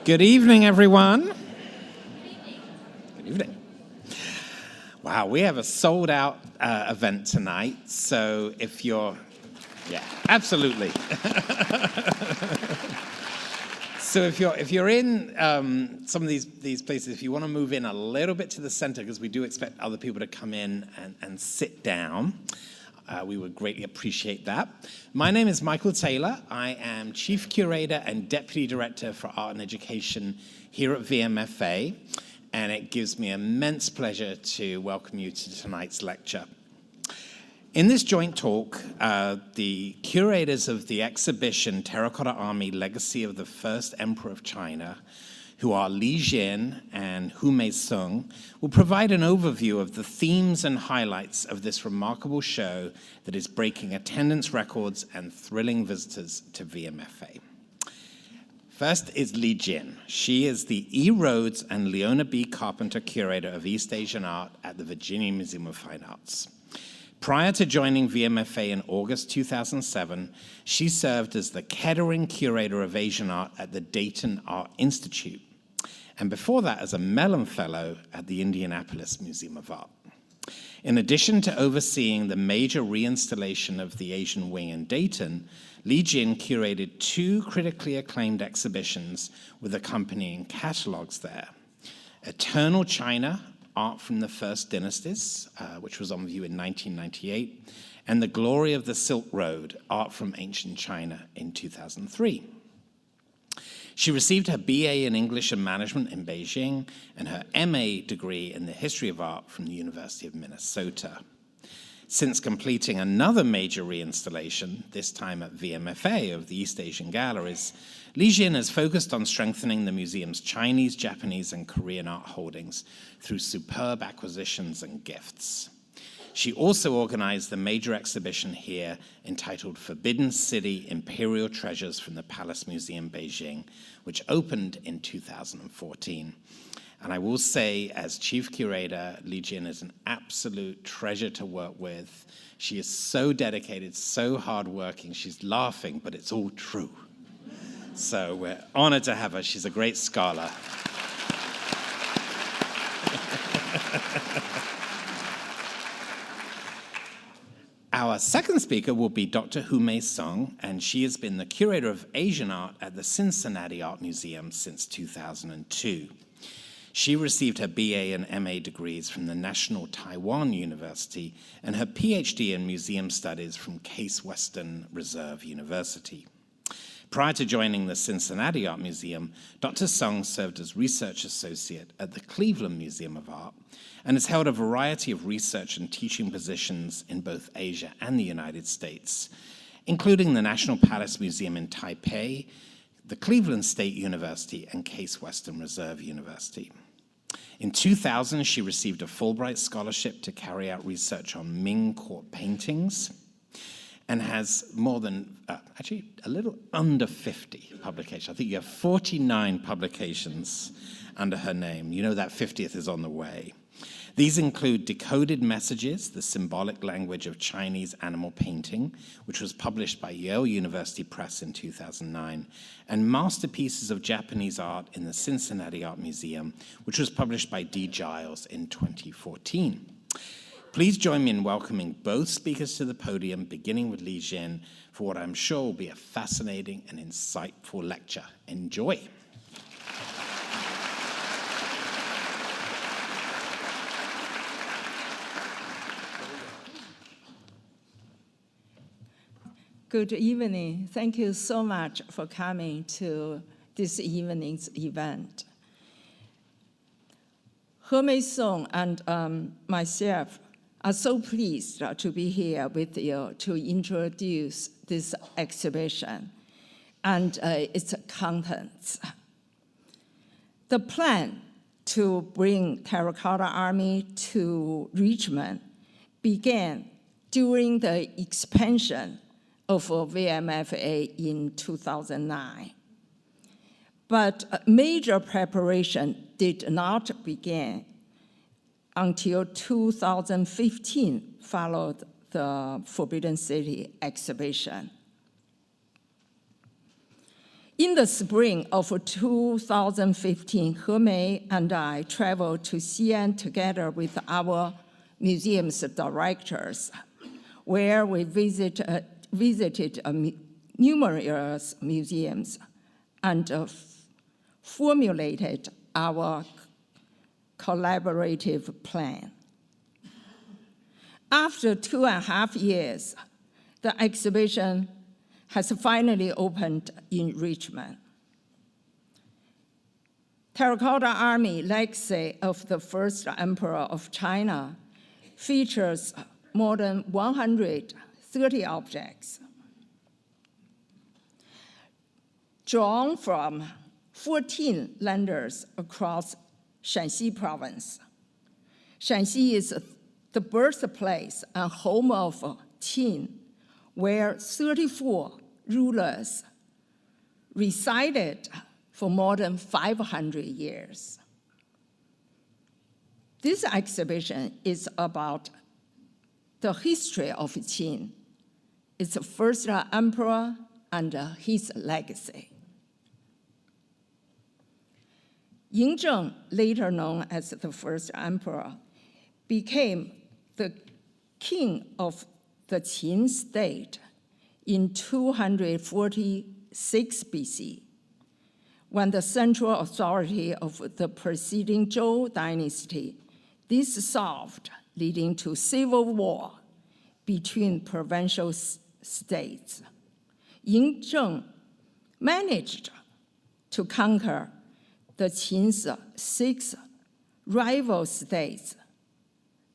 Good evening, everyone. Good evening. Wow, we have a sold-out event tonight. So if you're, yeah, absolutely. So if you're in some of these places, if you want to move in a little bit to the center, because we do expect other people to come in and sit down. We would greatly appreciate that. My name is Michael Taylor. I am Chief Curator and Deputy Director for Art and Education here at VMFA, and it gives me immense pleasure to welcome you to tonight's lecture. In this joint talk, the curators of the exhibition Terracotta Army, Legacy of the First Emperor of China, who are Li Jian and Hou-Mei Sung, will provide an overview of the themes and highlights of this remarkable show that is breaking attendance records and thrilling visitors to VMFA. First is Li Jian. She is the E.Rhodes and Leona B Carpenter Curator of East Asian Art at the Virginia Museum of Fine Arts. Prior to joining VMFA in August 2007, she served as the Kettering Curator of Asian Art at the Dayton Art Institute, and before that as a Mellon Fellow at the Indianapolis Museum of Art. In addition to overseeing the major reinstallation of the Asian Wing in Dayton, Li Jian curated 2 critically acclaimed exhibitions with accompanying catalogs there: Eternal China, Art from the First Dynasties, which was on view in 1998, and The Glory of the Silk Road, Art from Ancient China in 2003. She received her BA in English and Management in Beijing and her MA degree in the History of Art from the University of Minnesota. Since completing another major reinstallation, this time at VMFA, of the East Asian Galleries, Li Jian has focused on strengthening the museum's Chinese, Japanese, and Korean art holdings through superb acquisitions and gifts. She also organized the major exhibition here entitled Forbidden City: Imperial Treasures from the Palace Museum, Beijing, which opened in 2014. And I will say, as Chief Curator, Li Jian is an absolute treasure to work with. She is so dedicated, so hardworking. She's laughing, but it's all true. So we're honored to have her. She's a great scholar. Our second speaker will be Dr. Hou-Mei Sung, and she has been the Curator of Asian Art at the Cincinnati Art Museum since 2002. She received her BA and MA degrees from the National Taiwan University and her PhD in Museum Studies from Case Western Reserve University. Prior to joining the Cincinnati Art Museum, Dr. Sung served as Research Associate at the Cleveland Museum of Art and has held a variety of research and teaching positions in both Asia and the United States, including the National Palace Museum in Taipei, the Cleveland State University, and Case Western Reserve University. In 2000, she received a Fulbright scholarship to carry out research on Ming court paintings and has more than, actually a little under 50 publications. I think you have 49 publications under her name. You know that 50th is on the way. These include Decoded Messages, the Symbolic Language of Chinese Animal Painting, which was published by Yale University Press in 2009, and Masterpieces of Japanese Art in the Cincinnati Art Museum, which was published by D. Giles in 2014. Please join me in welcoming both speakers to the podium, beginning with Li Jian, for what I'm sure will be a fascinating and insightful lecture. Enjoy. Good evening. Thank you so much for coming to this evening's event. Hou-Mei Sung and myself are so pleased to be here with you to introduce this exhibition and its contents. The plan to bring Terracotta Army to Richmond began during the expansion of VMFA in 2009. But major preparation did not begin until 2015, followed the Forbidden City exhibition. In the spring of 2015, Hou-Mei and I traveled to Xi'an together with our museum's directors, where we visited numerous museums and formulated our collaborative plan. After 2.5 years, the exhibition has finally opened in Richmond. Terracotta Army Legacy of the First Emperor of China features more than 130 objects drawn from 14 lenders across Shanxi province. Shanxi is the birthplace and home of Qin, where 34 rulers resided for more than 500 years. This exhibition is about the history of Qin, its first emperor, and his legacy. Yingzheng, later known as the first emperor, became the king of the Qin state in 246 BC, when the central authority of the preceding Zhou dynasty dissolved, leading to civil war between provincial states. Yingzheng managed to conquer the Qin's 6 rival states,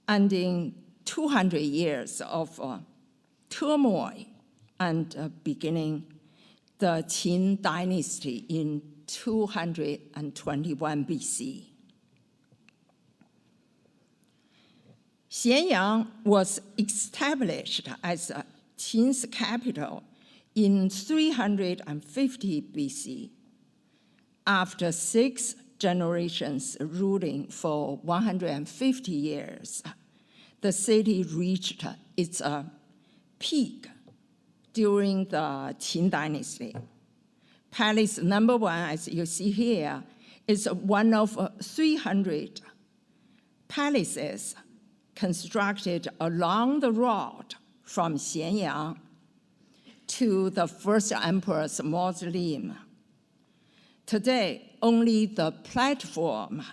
ending 200 years of turmoil and beginning the Qin dynasty in 221 BC. Xianyang was established as Qin's capital in 350 BC. After 6 generations ruling for 150 years, the city reached its peak during the Qin dynasty. Palace number 1, as you see here, is one of 300 palaces constructed along the road from Xianyang to the first emperor's mausoleum. Today, only the platform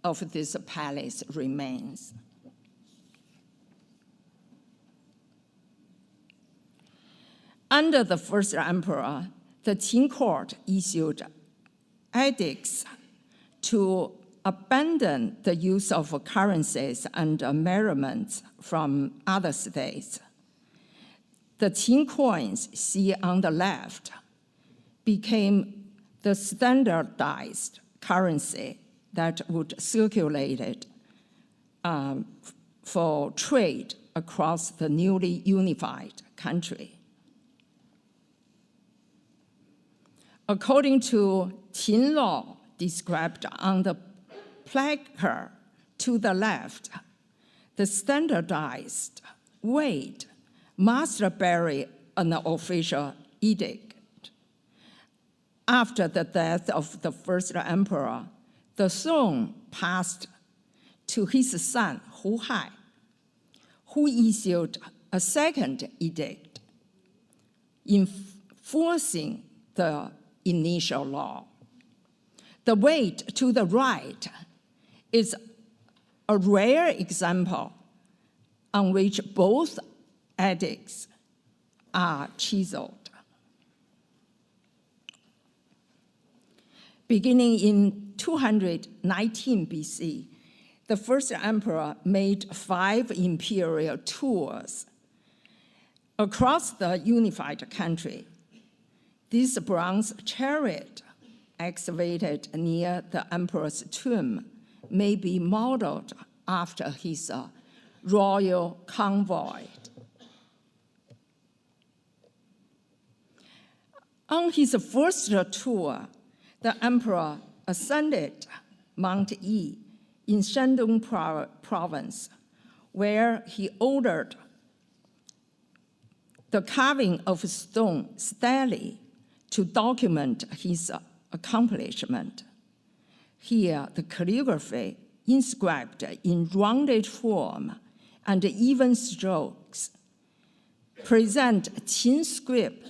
of this palace remains. Under the first emperor, the Qin court issued edicts to abandon the use of currencies and merriments from other states. The Qin coins, see on the left, became the standardized currency that would circulate for trade across the newly unified country. According to Qin law described on the placard to the left, the standardized weight must bear an official edict. After the death of the first emperor, the throne passed to his son, Hou-Hai, who issued a second edict enforcing the initial law. The weight to the right is a rare example on which both edicts are chiseled. Beginning in 219 BC, the first emperor made 5 imperial tours across the unified country. This bronze chariot, excavated near the emperor's tomb, may be modeled after his royal convoy. On his first tour, the emperor ascended Mount Yi in Shandong province, where he ordered the carving of stone stelae to document his accomplishment. Here, the calligraphy inscribed in rounded form and even strokes present Qin script,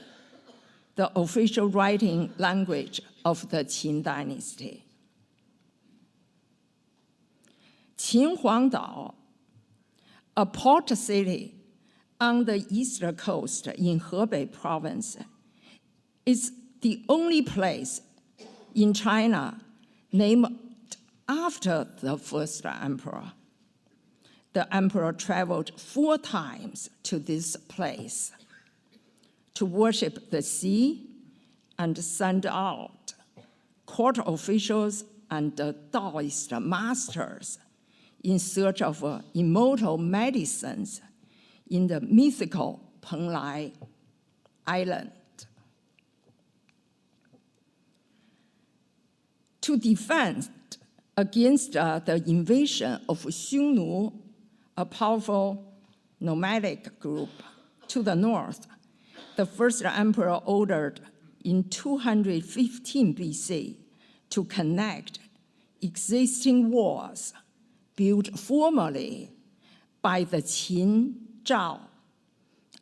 the official writing language of the Qin dynasty. Qin Huangdao, a port city on the east coast in Hebei province, is the only place in China named after the first emperor. The emperor traveled 4 times to this place to worship the sea and send out court officials and Taoist masters in search of immortal medicines in the mythical Penglai Island. To defend against the invasion of Xiongnu, a powerful nomadic group to the north, the first emperor ordered in 215 BC to connect existing walls built formerly by the Qin, Zhao,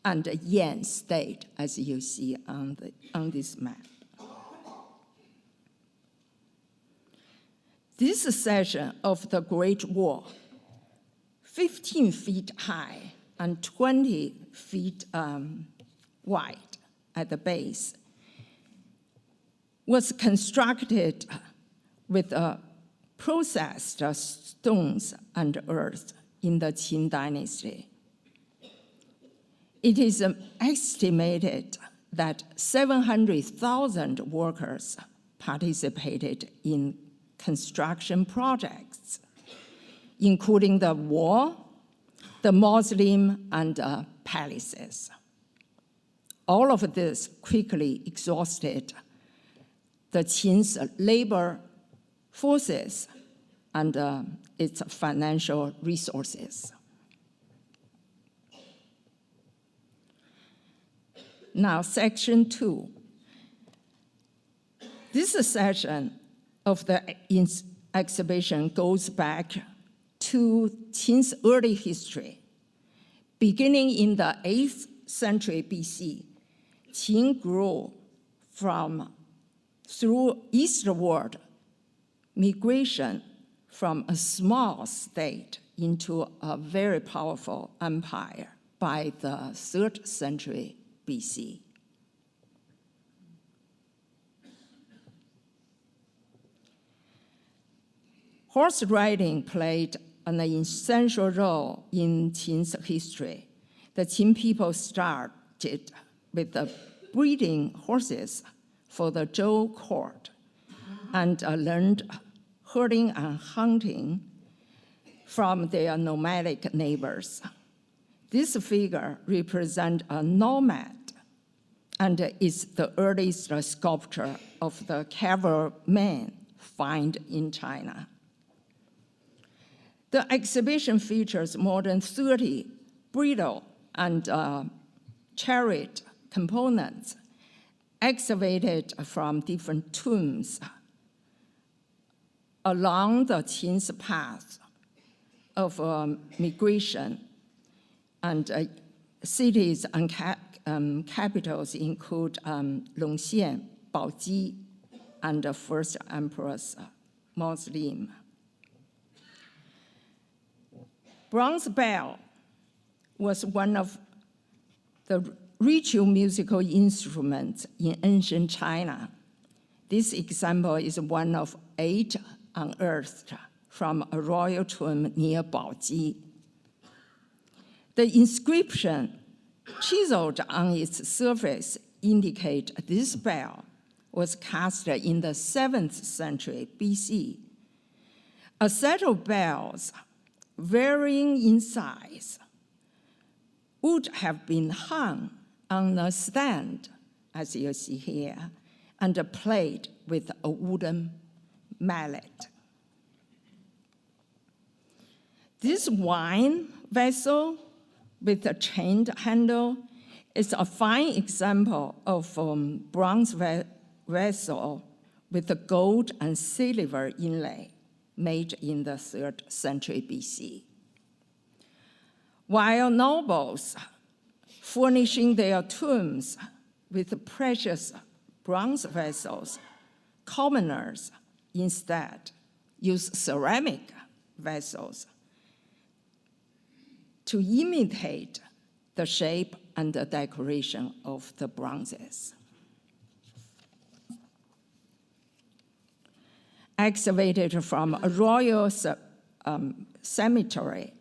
and Yan state, as you see on this map. This section of the Great Wall, 15 feet high and 20 feet wide at the base, was constructed with processed stones and earth in the Qin dynasty. It is estimated that 700,000 workers participated in construction projects, including the wall, the mausoleum, and palaces. All of this quickly exhausted the Qin's labor forces and its financial resources. Now, section 2. This section of the exhibition goes back to Qin's early history. Beginning in the 8th century BC, Qin grew through eastward migration from a small state into a very powerful empire by the 3rd century BC. Horse riding played an essential role in Qin's history. The Qin people started with the breeding horses for the Zhou court and learned herding and hunting from their nomadic neighbors. This figure represents a nomad and is the earliest sculpture of the cavalryman found in China. The exhibition features more than 30 bridle and chariot components excavated from different tombs along the Qin's path of migration, and cities and capitals include Longxian, Baoji, and the first emperor's mausoleum. Bronze bell was one of the ritual musical instruments in ancient China. This example is one of 8 unearthed from a royal tomb near Baoji. The inscription chiseled on its surface indicate this bell was cast in the 7th century BC. A set of bells varying in size would have been hung on a stand, as you see here, and played with a wooden mallet. This wine vessel with a chained handle is a fine example of bronze vessel with the gold and silver inlay made in the 3rd century BC. While nobles furnishing their tombs with precious bronze vessels, commoners instead use ceramic vessels to imitate the shape and the decoration of the bronzes. Excavated from a royal cemetery,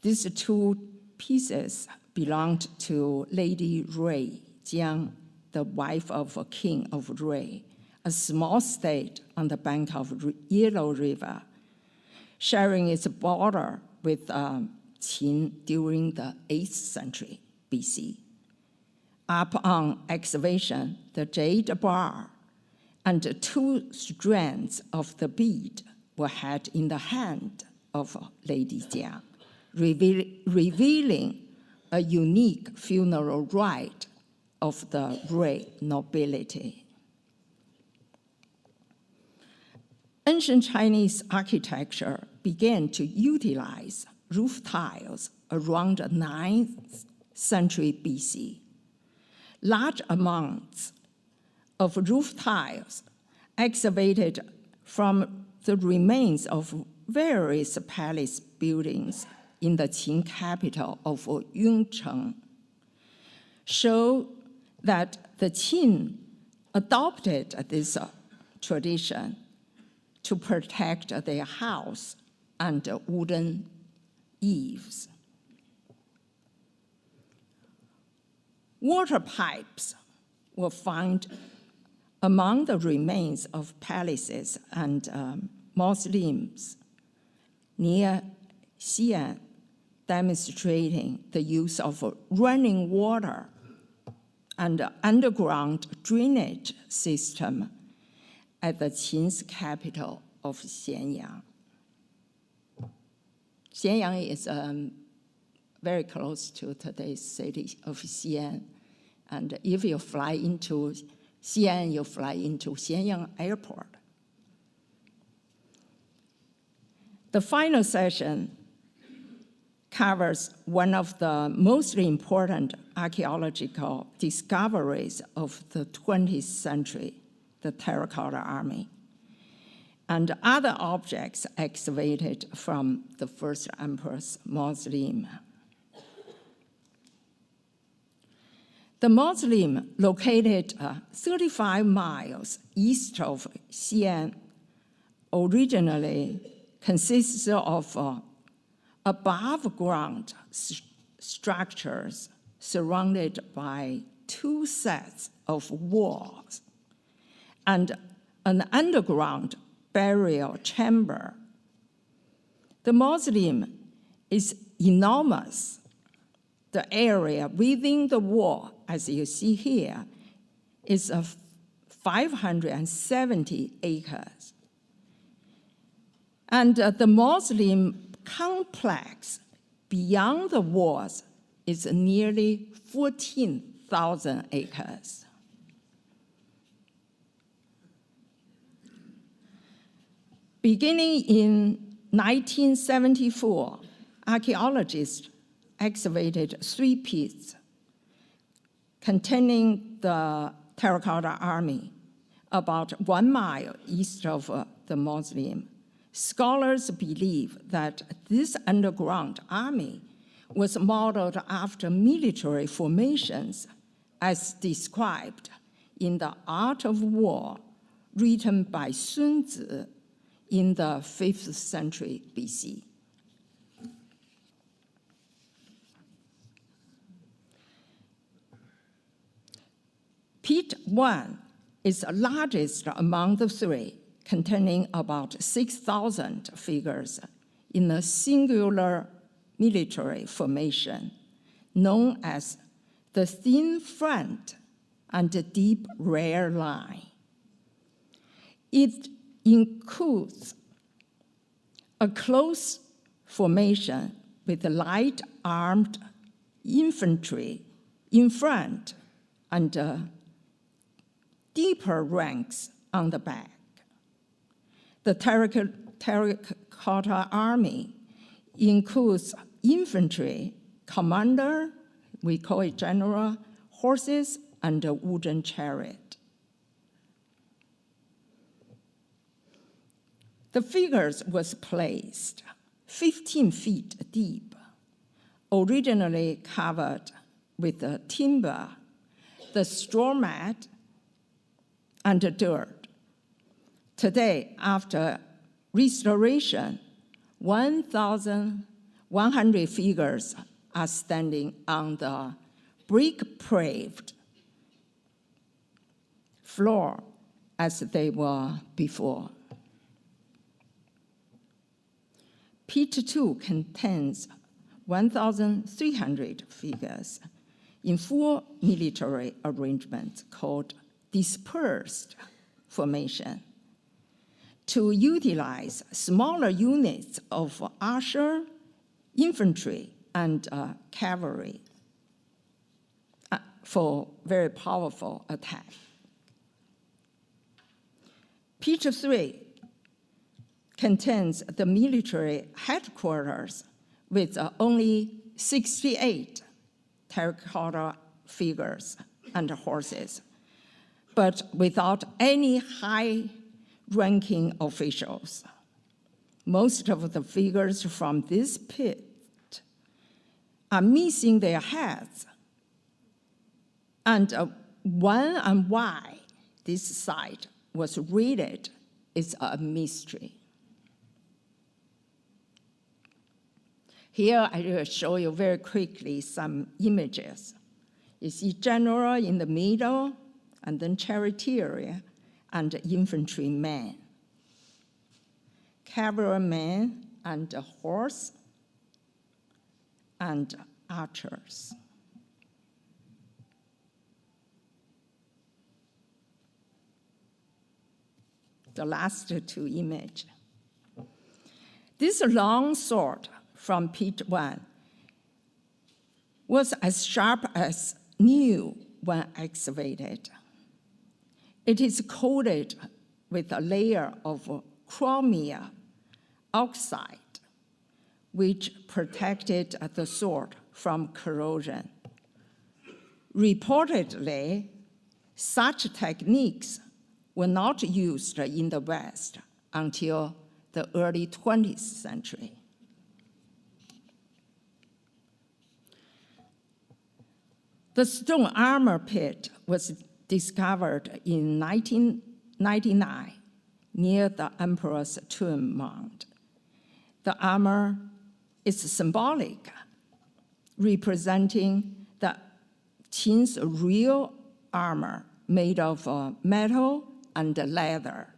these 2 pieces belonged to Lady Li Jian, the wife of a king of Rui, a small state on the bank of Yellow River, sharing its border with Qin during the 8th century BC. Upon excavation, the jade bar and 2 strands of the bead were had in the hand of Lady Jian, revealing a unique funeral rite of the Rui nobility. Ancient Chinese architecture began to utilize roof tiles around the 9th century BC. Large amounts of roof tiles excavated from the remains of various palace buildings in the Qin capital of Yongcheng show that the Qin adopted this tradition to protect their house and wooden eaves. Water pipes were found among the remains of palaces and mausoleums near Xi'an, demonstrating the use of running water and underground drainage system at the Qin's capital of Xianyang. Xianyang is very close to today's city of Xi'an. And if you fly into Xi'an, you fly into Xianyang Airport. The final session covers one of the most important archaeological discoveries of the 20th century, the Terracotta Army, and other objects excavated from the first emperor's mausoleum. The mausoleum, located 35 miles east of Xi'an, originally consists of above-ground structures surrounded by 2 sets of walls and an underground burial chamber. The mausoleum is enormous. The area within the wall, as you see here, is 570 acres. And the mausoleum complex beyond the walls is nearly 14,000 acres. Beginning in 1974, archaeologists excavated 3 pits containing the Terracotta Army about 1 mile east of the mausoleum. Scholars believe that this underground army was modeled after military formations as described in the Art of War written by Sun Tzu in the 5th century BC. Pit 1 is the largest among the 3, containing about 6,000 figures in a singular military formation known as the thin front and the deep rear line. It includes a close formation with light armed infantry in front and deeper ranks on the back. The Terracotta Army includes infantry, commander, we call it general, horses, and a wooden chariot. The figures was placed 15 feet deep, originally covered with the timber, the straw mat, and the dirt. Today, after restoration, 1,100 figures are standing on the brick-paved floor as they were before. Pit 2 contains 1,300 figures in full military arrangement called dispersed formation to utilize smaller units of archer, infantry, and cavalry for very powerful attack. Pit 3 contains the military headquarters with only 68 terracotta figures and horses, but without any high-ranking officials. Most of the figures from this pit are missing their heads, and when and why this site was raided is a mystery. Here I will show you very quickly some images. You see general in the middle, and then charioteer and infantryman, cavalryman and horse, and archers. The last two images. This long sword from Pit 1 was as sharp as new when excavated. It is coated with a layer of chromium oxide, which protected the sword from corrosion. Reportedly, such techniques were not used in the West until the early 20th century. The stone armor pit was discovered in 1999 near the emperor's tomb mound. The armor is symbolic, representing the Qin's real armor made of metal and leather.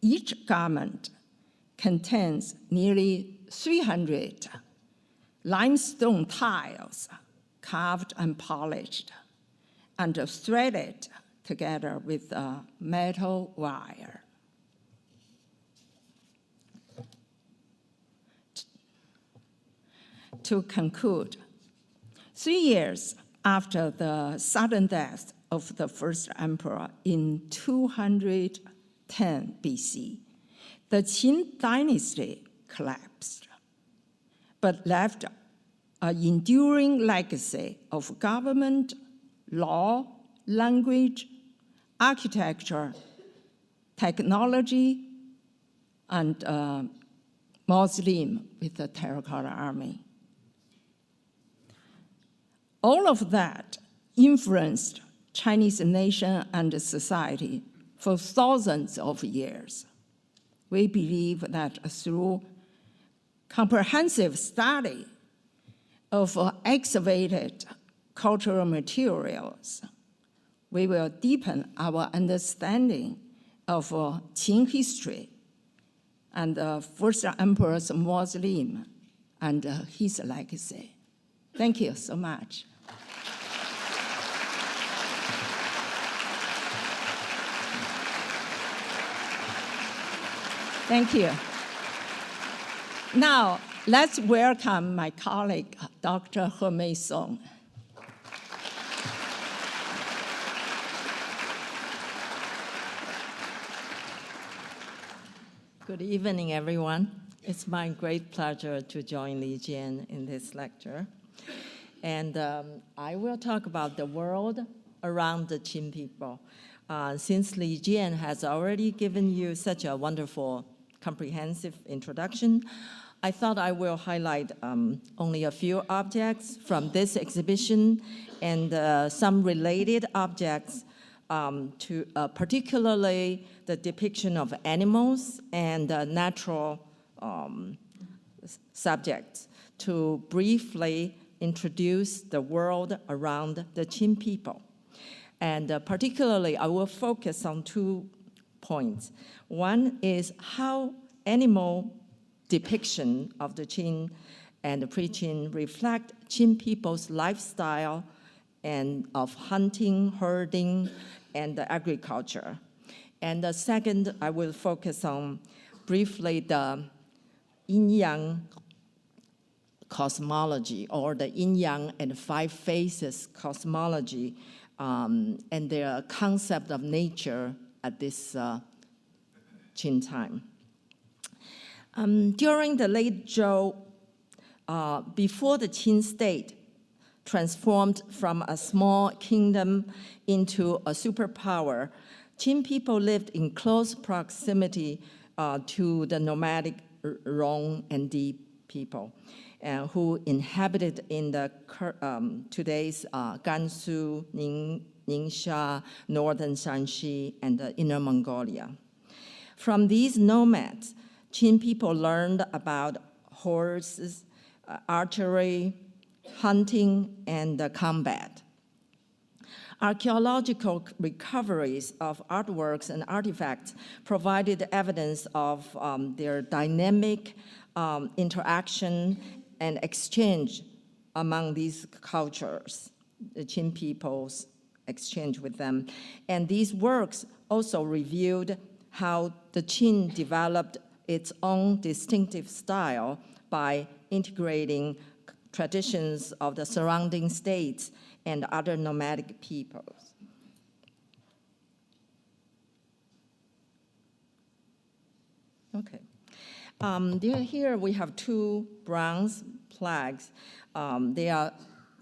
Each garment contains nearly 300 limestone tiles carved and polished and threaded together with a metal wire. To conclude, 3 years after the sudden death of the first emperor in 210 BC, the Qin dynasty collapsed, but left an enduring legacy of government, law, language, architecture, technology, and mausoleum with the Terracotta Army. All of that influenced Chinese nation and society for thousands of years. We believe that through comprehensive study of excavated cultural materials, we will deepen our understanding of Qin history and the first emperor's mausoleum and his legacy. Thank you so much. Thank you. Now, let's welcome my colleague, Dr. Hou-Mei Sung. Good evening, everyone. It's my great pleasure to join Li Jian in this lecture. And I will talk about the world around the Qin people. Since Li Jian has already given you such a wonderful, comprehensive introduction, I thought I will highlight only a few objects from this exhibition and some related objects to particularly the depiction of animals and natural subjects to briefly introduce the world around the Qin people. And particularly, I will focus on 2 points. One is how animal depiction of the Qin and the pre-Qin reflect Qin people's lifestyle and of hunting, herding, and agriculture. And the second, I will focus on briefly the yin-yang cosmology, or the yin-yang and 5 faces cosmology, and their concept of nature at this Qin time. During the late Zhou, before the Qin state transformed from a small kingdom into a superpower, Qin people lived in close proximity to the nomadic Rong and Di people, who inhabited in the today's Gansu, Ningxia, northern Shanxi, and Inner Mongolia. From these nomads, Qin people learned about horses, archery, hunting, and combat. Archaeological recoveries of artworks and artifacts provided evidence of their dynamic interaction and exchange among these cultures, the Qin people's exchange with them. And these works also revealed how the Qin developed its own distinctive style by integrating traditions of the surrounding states and other nomadic peoples. Okay. Here we have 2 bronze plaques. They are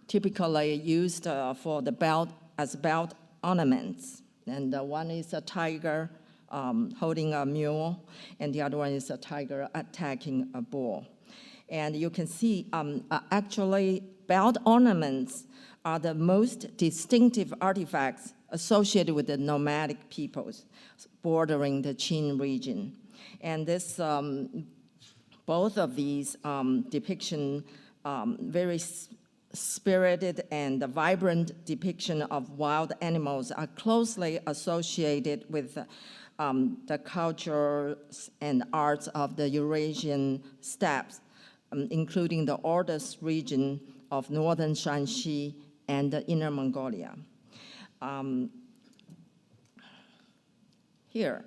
typically used for the belt as belt ornaments. And one is a tiger holding a mule, and the other one is a tiger attacking a bull. And you can see, actually, belt ornaments are the most distinctive artifacts associated with the nomadic peoples bordering the Qin region. And this, both of these depiction, very spirited and vibrant depiction of wild animals are closely associated with the cultures and arts of the Eurasian steppes, including the Ordos region of northern Shanxi and the Inner Mongolia. Here,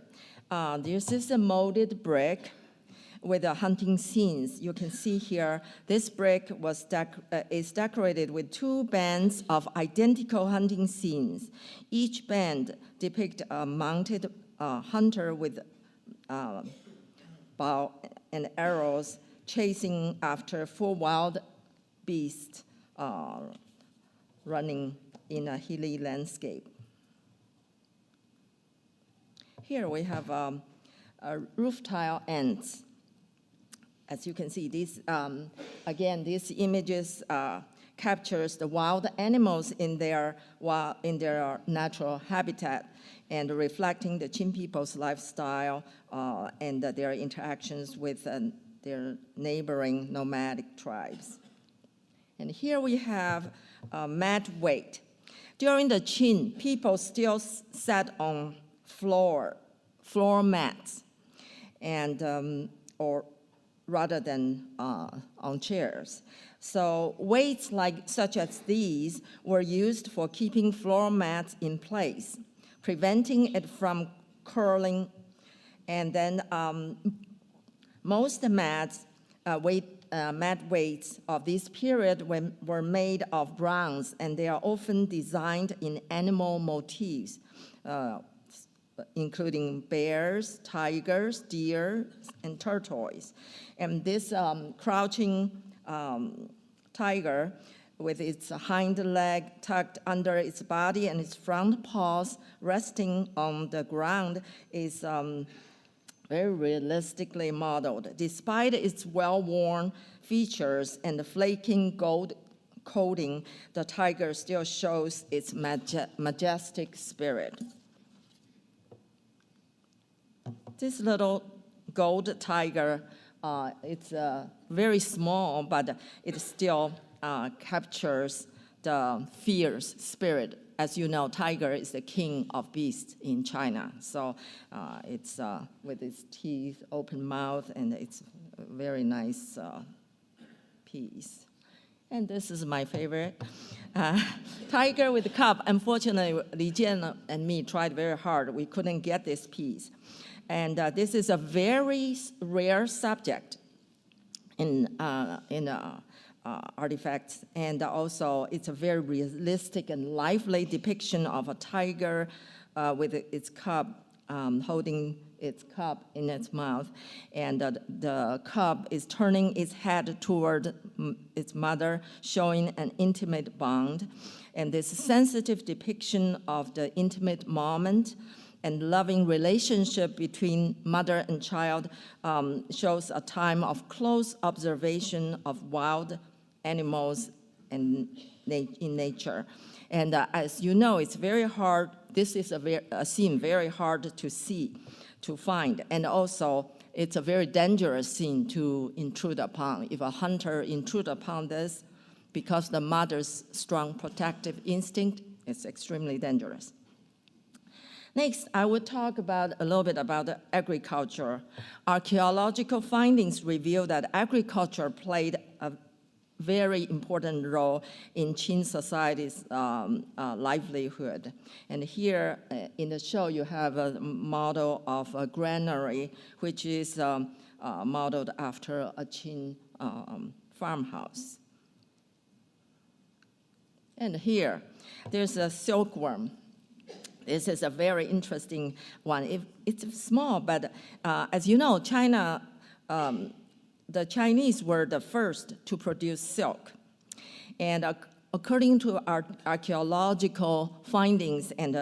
this is a molded brick with the hunting scenes. You can see here, this brick is decorated with 2 bands of identical hunting scenes. Each band depicts a mounted hunter with bow and arrows chasing after 4 wild beasts running in a hilly landscape. Here we have roof tile ants. As you can see, these, again, these images captures the wild animals in their natural habitat and reflecting the Qin people's lifestyle and their interactions with their neighboring nomadic tribes. And here we have mat weight. During the Qin, people still sat on floor mats, and or rather than on chairs. So weights such as these were used for keeping floor mats in place, preventing it from curling. And then most mats, mat weights of this period were made of bronze, and they are often designed in animal motifs, including bears, tigers, deer, and tortoise. And this crouching tiger with its hind leg tucked under its body and its front paws resting on the ground is very realistically modeled. Despite its well-worn features and the flaking gold coating, the tiger still shows its majestic spirit. This little gold tiger, it's very small, but it still captures the fierce spirit. As you know, tiger is the king of beasts in China. So it's with its teeth, open mouth, and it's a very nice piece. And this is my favorite. Tiger with cub. Unfortunately, Li Jian and me tried very hard. We couldn't get this piece. And this is a very rare subject in artifacts, and also it's a very realistic and lively depiction of a tiger with its cub holding its cub in its mouth, and the cub is turning its head toward its mother, showing an intimate bond. And this sensitive depiction of the intimate moment and loving relationship between mother and child shows a time of close observation of wild animals and in nature. And as you know, it's very hard, this is a scene very hard to see, to find. And also, it's a very dangerous scene to intrude upon. If a hunter intrude upon this, because the mother's strong protective instinct, it's extremely dangerous. Next, I will talk a little bit about agriculture. Archaeological findings reveal that agriculture played a very important role in Qin society's livelihood. And here in the show, you have a model of a granary, which is modeled after a Qin farmhouse. And here, there's a silkworm. This is a very interesting one. It's small, but as you know, China, the Chinese were the first to produce silk. And according to our archaeological findings and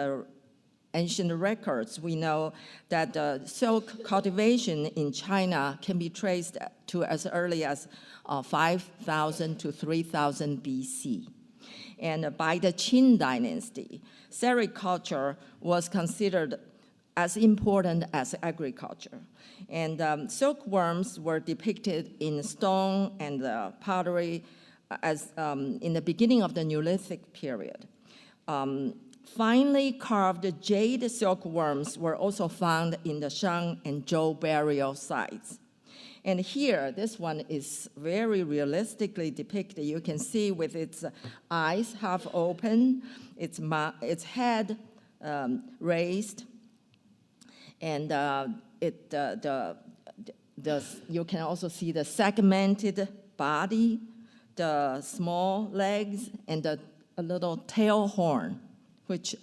ancient records, we know that silk cultivation in China can be traced to as early as 5,000 to 3,000 BC. And by the Qin dynasty, sericulture was considered as important as agriculture. And silkworms were depicted in stone and pottery as in the beginning of the Neolithic period. Finely carved jade silkworms were also found in the Shang and Zhou burial sites. And here, this one is very realistically depicted. You can see with its eyes half open, its head raised, and you can also see the segmented body, the small legs, and a little tail horn, which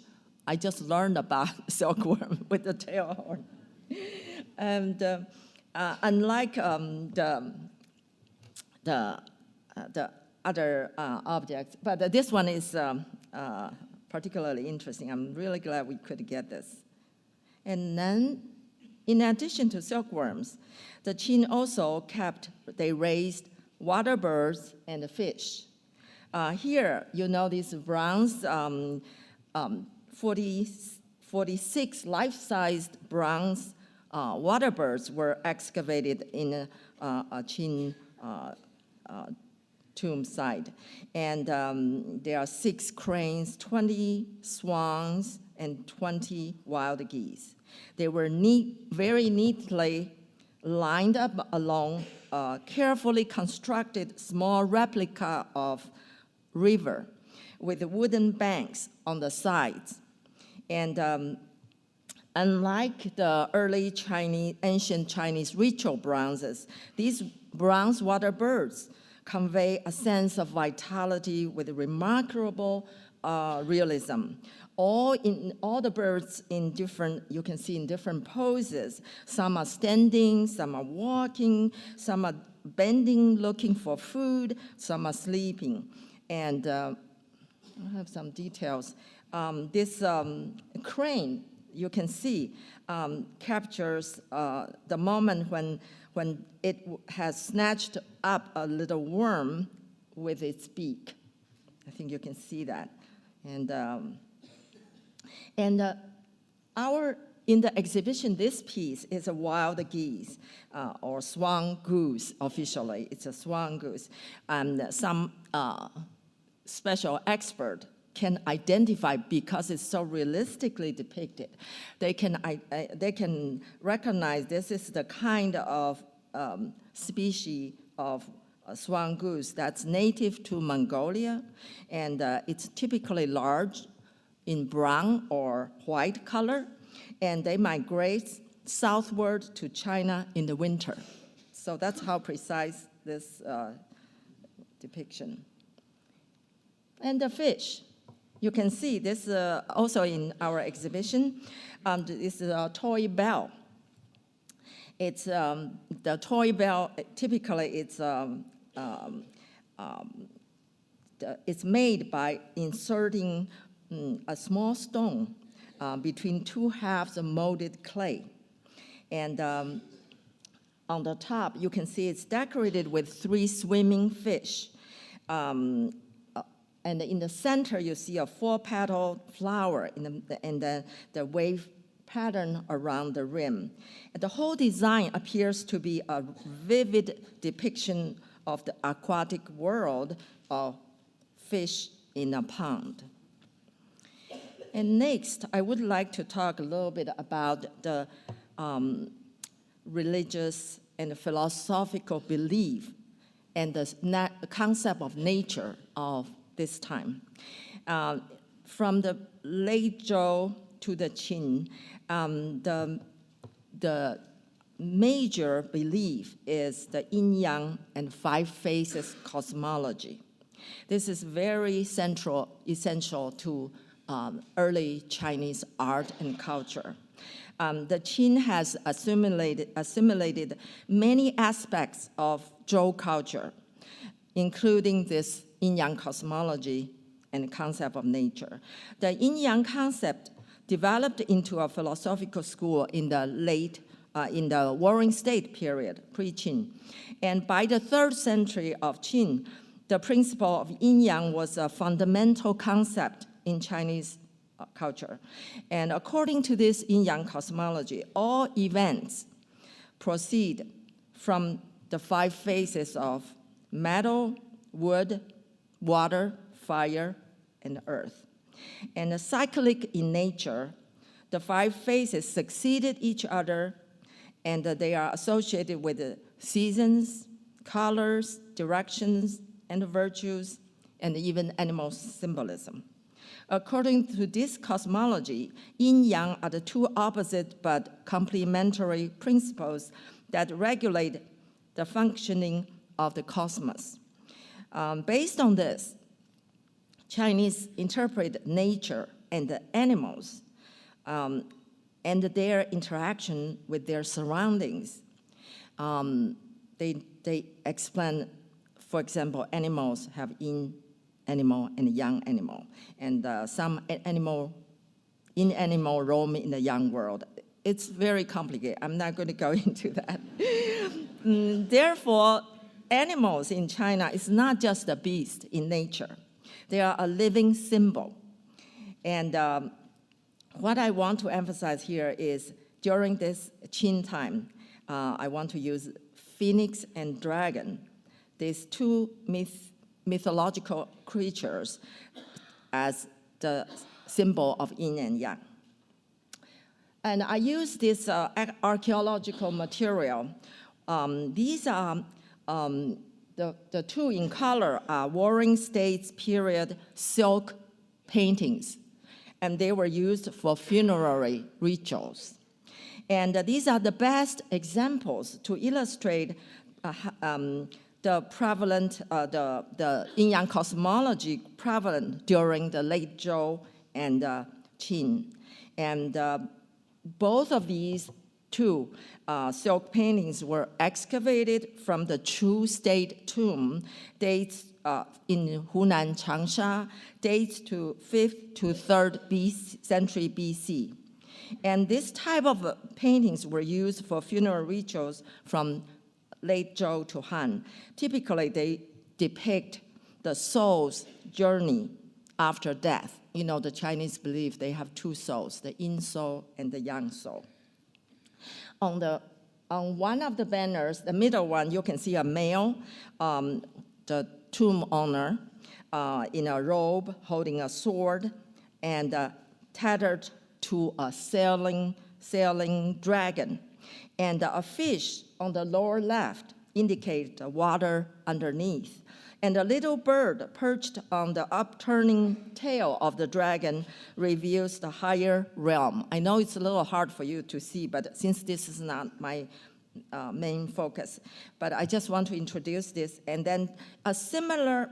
I just learned about silkworm with the tail horn. And unlike the other objects, but this one is particularly interesting. I'm really glad we could get this. And then, in addition to silkworms, the Qin also they raised water birds and fish. Here, you know these bronze, 46 life-sized bronze water birds were excavated in a Qin tomb site. And there are 6 cranes, 20 swans, and 20 wild geese. They were very neatly lined up along a carefully constructed small replica of river with wooden banks on the sides. And unlike the early ancient Chinese ritual bronzes, these bronze water birds convey a sense of vitality with remarkable realism. all the birds in different, you can see in different poses. Some are standing, some are walking, some are bending, looking for food, some are sleeping. And I have some details. This crane, you can see, captures the moment when it has snatched up a little worm with its beak. I think you can see that. And in the exhibition, this piece is a wild geese, or swan goose, officially. It's a swan goose. And some special expert can identify, because it's so realistically depicted, they can recognize this is the kind of species of swan goose that's native to Mongolia, and it's typically large in brown or white color, and they migrate southward to China in the winter. So that's how precise this depiction. And the fish. You can see this also in our exhibition. This is a toy bell. It's the toy bell. Typically, it's made by inserting a small stone between two halves of molded clay, and on the top you can see it's decorated with 3 swimming fish. And in the center, you see a 4-petal flower and the wave pattern around the rim. And the whole design appears to be a vivid depiction of the aquatic world of fish in a pond. And next, I would like to talk a little bit about the religious and philosophical belief and the concept of nature of this time. From the late Zhou to the Qin, the major belief is the yin-yang and 5 phases cosmology. This is very essential to early Chinese art and culture. The Qin has assimilated many aspects of Zhou culture, including this yin-yang cosmology and concept of nature. The yin-yang concept developed into a philosophical school in the Warring State period, pre-Qin. And by the 3rd century of Qin, the principle of yin-yang was a fundamental concept in Chinese culture. And according to this yin-yang cosmology, all events proceed from the 5 phases of metal, wood, water, fire, and earth. And cyclic in nature, the 5 phases succeeded each other, and they are associated with the seasons, colors, directions, and virtues, and even animal symbolism. According to this cosmology, yin-yang are the 2 opposite but complementary principles that regulate the functioning of the cosmos. Based on this, Chinese interpret nature and the animals and their interaction with their surroundings. They explain, for example, animals have yin animal and yang animal, and some animal roam in the yang world. It's very complicated. I'm not going to go into that. Therefore, animals in China is not just a beast in nature. They are a living symbol. And what I want to emphasize here is during this Qin time, I want to use phoenix and dragon, these 2 mythological creatures, as the symbol of yin and yang. And I use this archaeological material. These are the 2 in color are Warring States period silk paintings, and they were used for funerary rituals. And these are the best examples to illustrate the prevalent, the yin-yang cosmology prevalent during the late Zhou and Qin. And both of these two silk paintings were excavated from the Chu State tomb, dates in Hunan Changsha, dates to 5th to 3rd century BC. And this type of paintings were used for funeral rituals from late Zhou to Han. Typically, they depict the soul's journey after death. You know, the Chinese believe they have two souls, the yin soul and the yang soul. On one of the banners, the middle one, you can see a male, the tomb owner, in a robe, holding a sword, and tethered to a sailing dragon. And a fish on the lower left indicates the water underneath. And a little bird perched on the upturning tail of the dragon reveals the higher realm. I know it's a little hard for you to see, but since this is not my main focus, but I just want to introduce this. And then a similar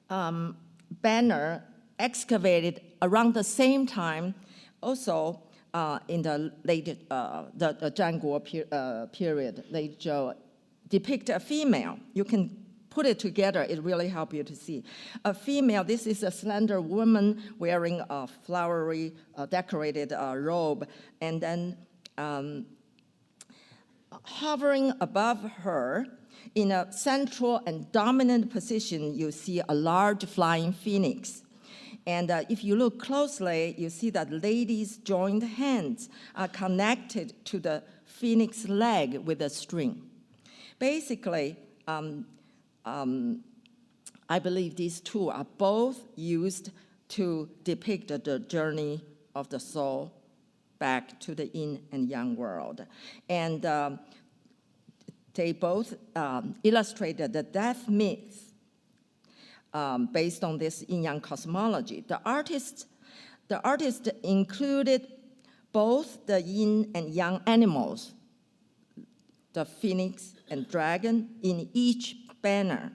banner excavated around the same time, also in the late the Zhanguo period, late Zhou, depict a female. You can put it together, it really helps you to see. A female, this is a slender woman wearing a flowery, decorated robe, and then hovering above her, in a central and dominant position, you see a large flying phoenix. And if you look closely, you see that ladies' joined hands are connected to the phoenix leg with a string. Basically, I believe these two are both used to depict the journey of the soul back to the yin and yang world. And they both illustrated the death myth based on this yin-yang cosmology. The artist included both the yin and yang animals, the phoenix and dragon, in each banner,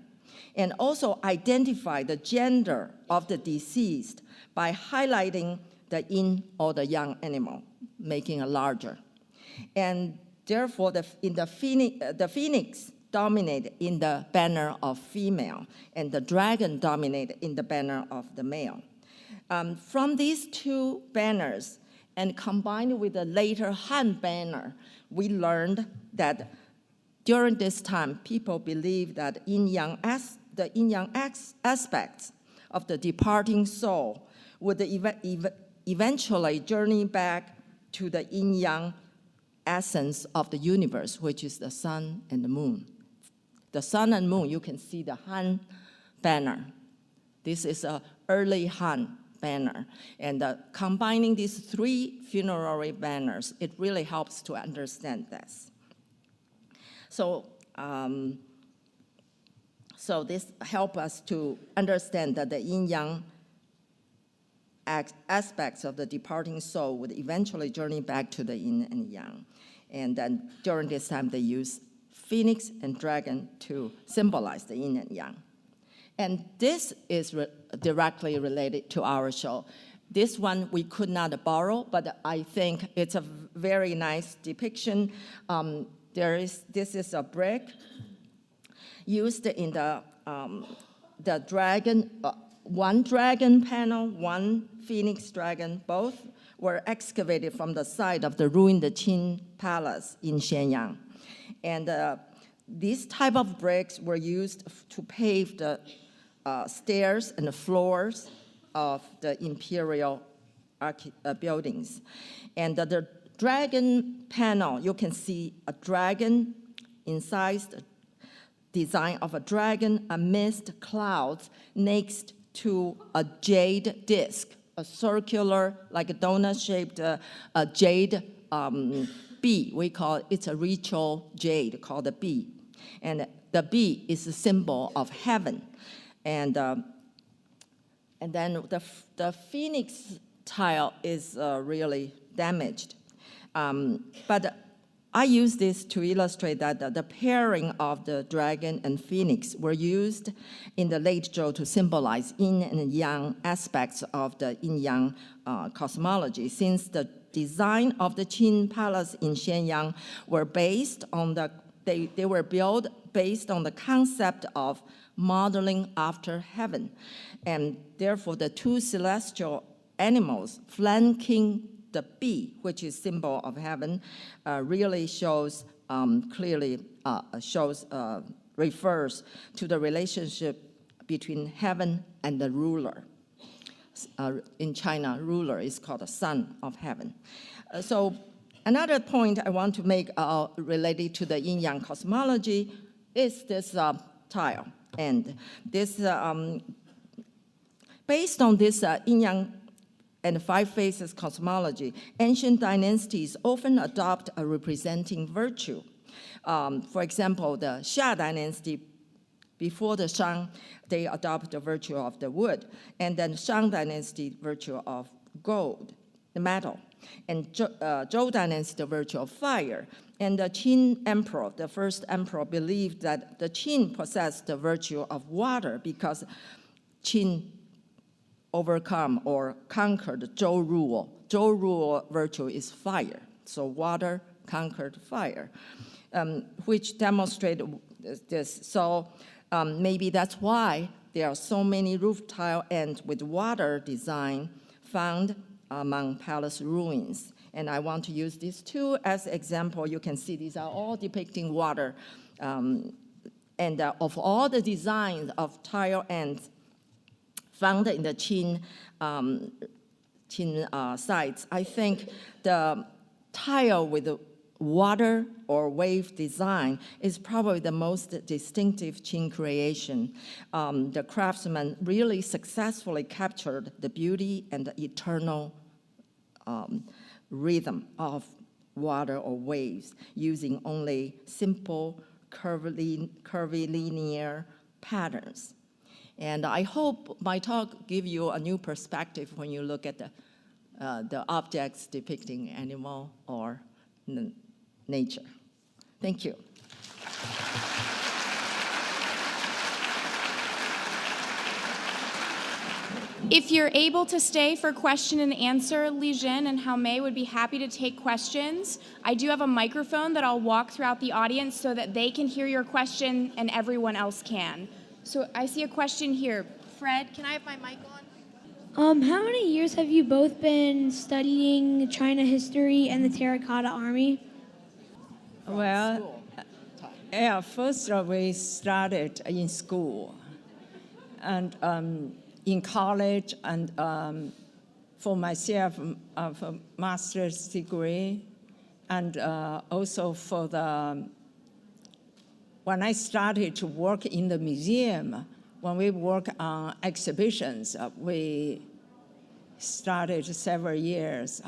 and also identify the gender of the deceased by highlighting the yin or the yang animal, making it larger. And therefore, the phoenix dominated in the banner of female, and the dragon dominated in the banner of the male. From these two banners, and combined with the later Han banner, we learned that during this time, people believed that the yin-yang aspects of the departing soul would eventually journey back to the yin-yang essence of the universe, which is the sun and the moon. The sun and moon, you can see the Han banner. This is an early Han banner. And combining these three funerary banners, it really helps to understand this. So this helps us to understand that the yin-yang aspects of the departing soul would eventually journey back to the yin and yang. And then during this time, they use phoenix and dragon to symbolize the yin and yang. And this is directly related to our show. This one we could not borrow, but I think it's a very nice depiction. This is a brick used in the dragon, one dragon panel, one phoenix dragon, both were excavated from the site of the ruined Qin Palace in Xianyang. And these type of bricks were used to pave the stairs and the floors of the imperial buildings. And the dragon panel, you can see a dragon incised design of a dragon amidst clouds next to a jade disc, a circular, like a donut-shaped jade bee. We call it, it's a ritual jade called the bee. And the bee is a symbol of heaven. And then the phoenix tile is really damaged. But I use this to illustrate that the pairing of the dragon and phoenix were used in the late Zhou to symbolize yin and yang aspects of the yin-yang cosmology, since the design of the Qin palace in Xianyang were based on they were built based on the concept of modeling after heaven. And therefore, the two celestial animals flanking the bee, which is symbol of heaven, really shows refers to the relationship between heaven and the ruler. In China, ruler is called the son of heaven. So another point I want to make related to the yin-yang cosmology is this tile. And this, based on this yin-yang and five faces cosmology, ancient dynasties often adopt a representing virtue. For example, the Xia dynasty, before the Shang, they adopt the virtue of the wood, and then Shang dynasty, virtue of gold, the metal, and Zhou dynasty, the virtue of fire. And the Qin emperor, the first emperor, believed that the Qin possessed the virtue of water because Qin overcome or conquered Zhou rule. Zhou rule virtue is fire, so water conquered fire, which demonstrated this. So maybe that's why there are so many roof tile ends with water design found among palace ruins. And I want to use these two as example. You can see these are all depicting water. And of all the designs of tile ends found in the Qin sites, I think the tile with the water or wave design is probably the most distinctive Qin creation. The craftsman really successfully captured the beauty and the eternal rhythm of water or waves using only simple curvilinear patterns. And I hope my talk gives you a new perspective when you look at the objects depicting animal or nature. Thank you. If you're able to stay for question and answer, Li Jian and Hou-Mei would be happy to take questions. I do have a microphone that I'll walk throughout the audience so that they can hear your question and everyone else can. So I see a question here. Fred, can I have my mic on? How many years have you both been studying China history and the Terracotta Army? Well, yeah, first we started in school, and in college, and for myself, for master's degree, and also for when I started to work in the museum, when we work on exhibitions, we started several years,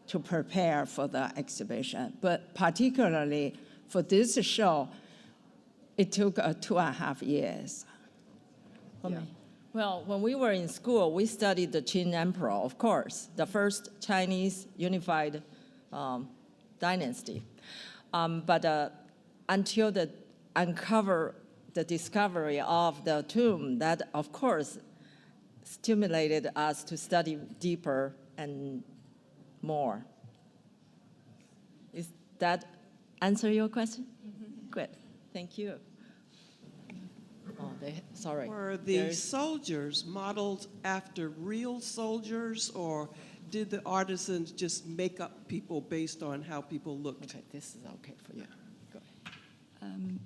to prepare for the exhibition. But particularly for this show, it took 2.5 years. Yeah. Well, when we were in school, we studied the Qin Emperor, of course, the first Chinese unified dynasty. But until the discovery of the tomb, that, of course, stimulated us to study deeper and more. Is that answer your question? Mm-hmm. Good. Thank you. Oh, sorry. Were the soldiers modeled after real soldiers, or did the artisans just make up people based on how people looked? Okay, this is okay for you. Go ahead.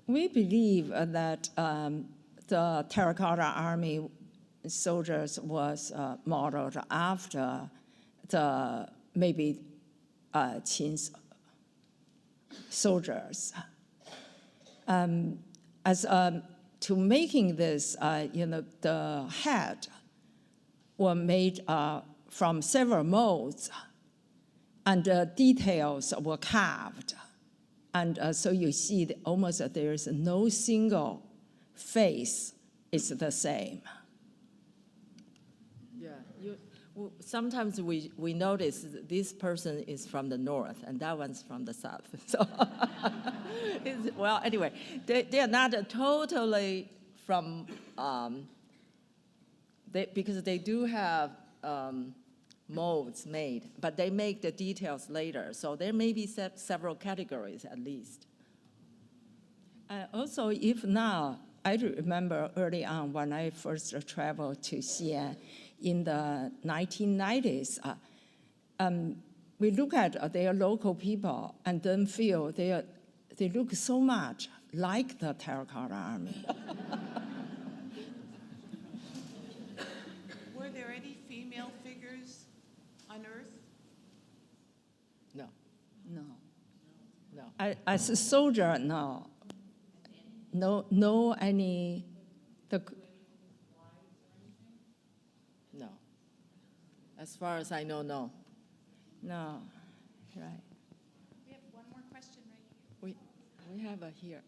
We believe that the Terracotta Army soldiers was modeled after the maybe Qin's soldiers. As to making this, the head were made from several molds, and details were carved. And so you see almost there is no single face is the same. Yeah, Sometimes we notice this person is from the north and that one's from the south. So, well, anyway, they are not totally from, because they do have molds made, but they make the details later. So there may be several categories at least. Also, if now, I remember early on when I first traveled to Xi'an in the 1990s, we look at their local people and then feel they look so much like the Terracotta Army. Were there any female figures unearthed? No, No. no. As a soldier, no. No, any, No. As far as I know, no. no, right. We have one more question right here. We have a here.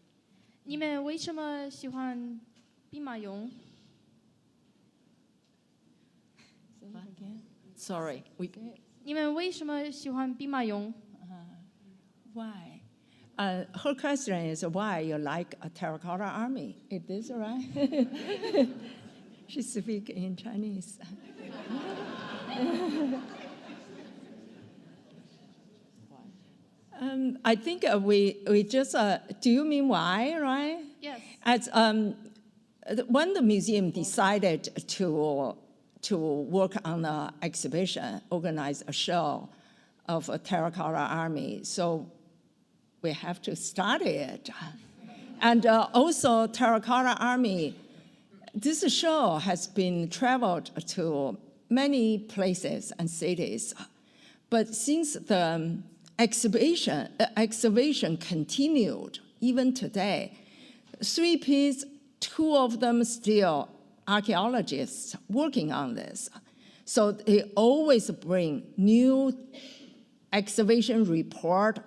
你们为什么喜欢兵马俑？ Sorry, 你们为什么喜欢兵马俑？ Why? Her question is why you like a terracotta army. Is this right? She speaks in Chinese. I think we just, do you mean why, right? Yes. As, when the museum decided to work on the exhibition, organize a show of a terracotta army, so we have to study it. And also Terracotta Army, this show has been traveled to many places and cities. But since the excavation continued, even today, 3 pieces, 2 of them still archaeologists working on this. So they always bring new excavation report,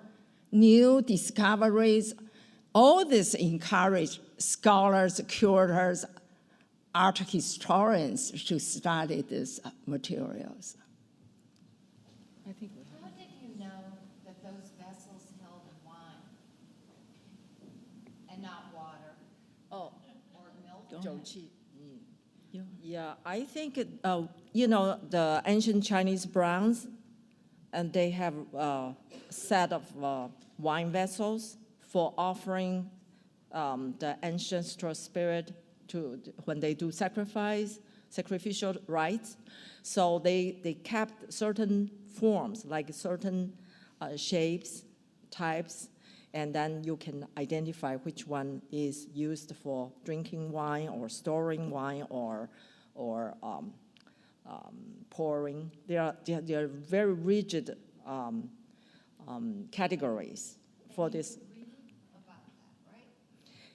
new discoveries. All this encourage scholars, curators, art historians to study these materials. I think How did you know that those vessels held wine and not water oh, or milk? 酒气. Yeah, I think, you know, the ancient Chinese bronze, and they have a set of wine vessels for offering the ancestral spirit to when they do sacrificial rites. So they kept certain forms, like certain shapes, types, and then you can identify which one is used for drinking wine or storing wine or pouring. They are very rigid categories for this.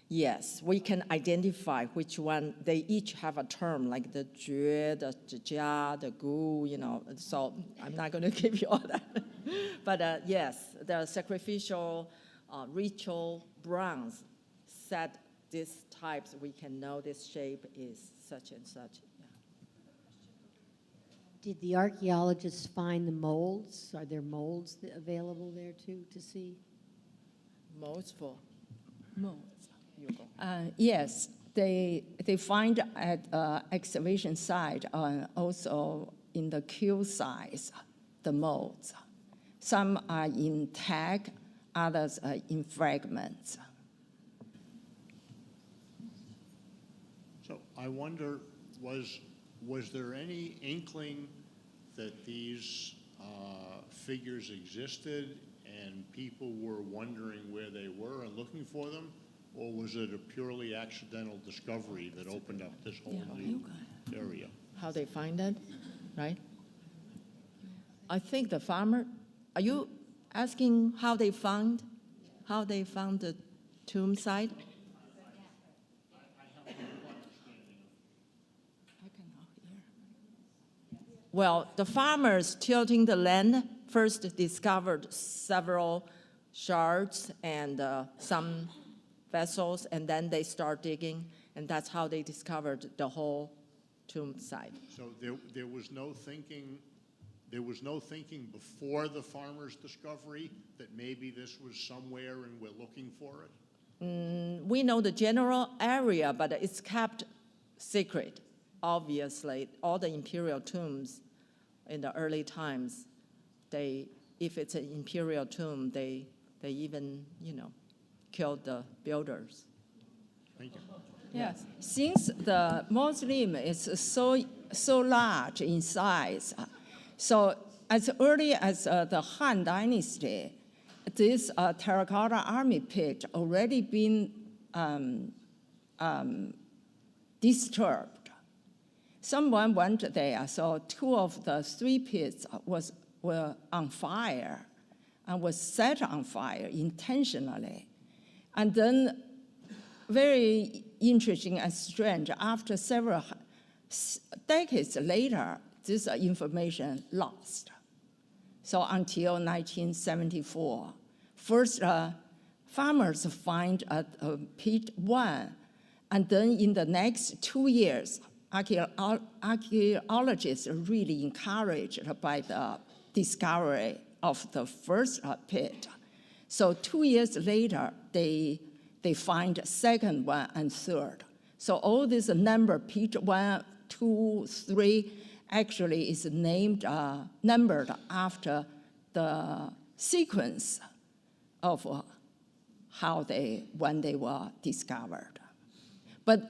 Yes, we can identify which one. They each have a term, like the jue, the jia, the gu, you know. So I'm not going to give you all that. But yes, the sacrificial ritual bronze set these types. We can know this shape is such and such. Yeah. Did the archaeologists find the molds? Are there molds available there too to see? Molds for molds. you go. Yes, they find at excavation site also in the cube size, the molds. Some are in tag, others are in fragments. So I wonder, was there any inkling that these figures existed and people were wondering where they were and looking for them? Or was it a purely accidental discovery that opened up this whole new area? How they find it, right? I think the farmer, are you asking how they found the tomb site? Well, the farmers tilling the land first discovered several shards and some vessels, and then they start digging, and that's how they discovered the whole tomb site. So there was no thinking, before the farmer's discovery that maybe this was somewhere and we're looking for it? We know the general area, but it's kept secret. Obviously, all the imperial tombs in the early times, if it's an imperial tomb, they even, killed the builders. Thank you. Yes, since the mausoleum is so large in size, so as early as the Han Dynasty, this terracotta army pit already been disturbed. Someone went there, so 2 of the 3 pits were on fire and was set on fire intentionally. And then, very interesting and strange, after several decades later, this information lost. So until 1974, first farmers find pit 1, and then in the next 2 years, archaeologists are really encouraged by the discovery of the first pit. So 2 years later, they find second one and third. So all this number, pit 1, 2, 3, actually is numbered after the sequence of when they were discovered. But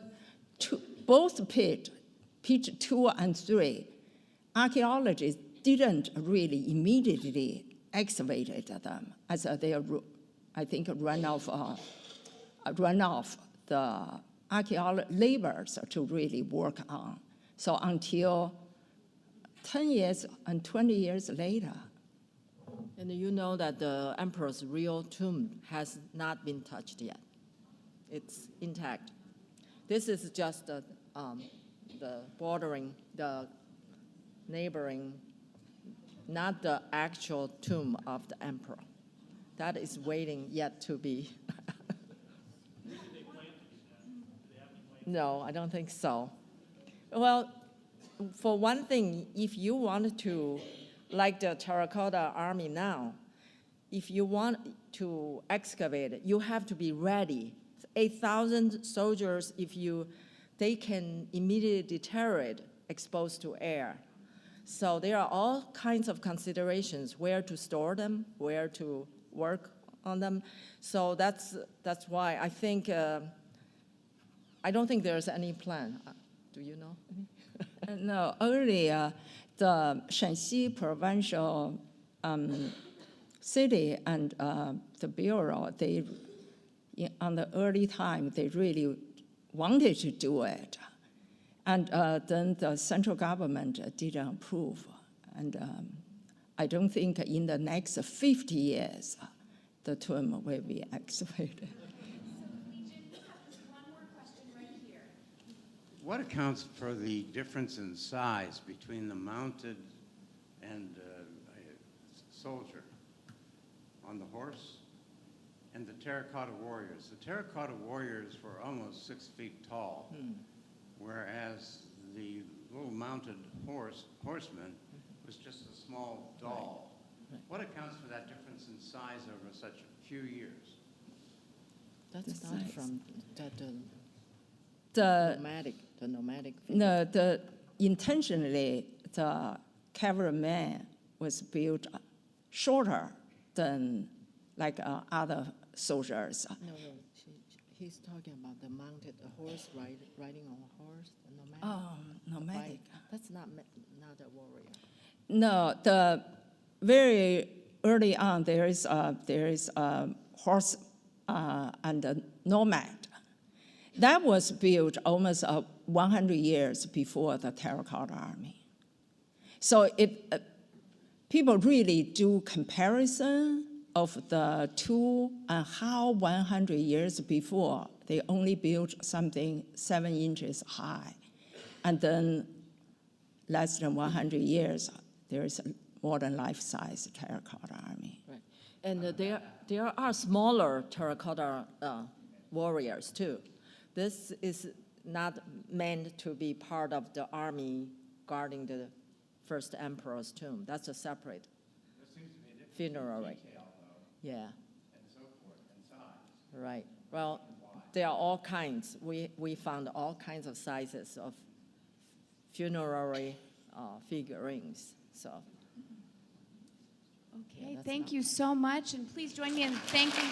both pit 2 and 3, archaeologists didn't really immediately excavate them, as they, I think, run off the archaeological laborers to really work on. So until 10 years and 20 years later. And you know that the emperor's real tomb has not been touched yet. It's intact. This is just the bordering, the neighboring, not the actual tomb of the emperor. That is waiting yet to be. No, I don't think so. Well, for one thing, if you want to, like the Terracotta Army now, if you want to excavate it, you have to be ready. 8,000 soldiers, they can immediately deteriorate exposed to air. So there are all kinds of considerations, where to store them, where to work on them. So that's why I think, I don't think there's any plan. Do you know? No, earlier, the Shanxi provincial city and the bureau, on the early time, they really wanted to do it. And then the central government didn't approve. And I don't think in the next 50 years, the tomb will be excavated. What accounts for the difference in size between the mounted and soldier on the horse and the terracotta warriors? The terracotta warriors were almost 6 feet tall, whereas the little mounted horseman was just a small doll. Right. What accounts for that difference in size over such a few years? That's not from the nomadic. No, intentionally, the cavalryman was built shorter than like other soldiers. No, he's talking about the mounted horse riding on a horse, the nomadic. Oh, nomadic. That's not a warrior. No, the very early on there is a horse and a nomad. That was built almost 100 years before the Terracotta Army. So people really do comparison of the two and how 100 years before they only built something 7 inches high. And then less than 100 years, there is a more than life-size Terracotta Army. Right. And there are smaller terracotta warriors too. This is not meant to be part of the army guarding the first emperor's tomb. That's a separate funerary. Yeah. And so forth, and size. Right. Well, there are all kinds. We found all kinds of sizes of funerary figurines. So. Okay, that's thank not- you so much, and please join me in thanking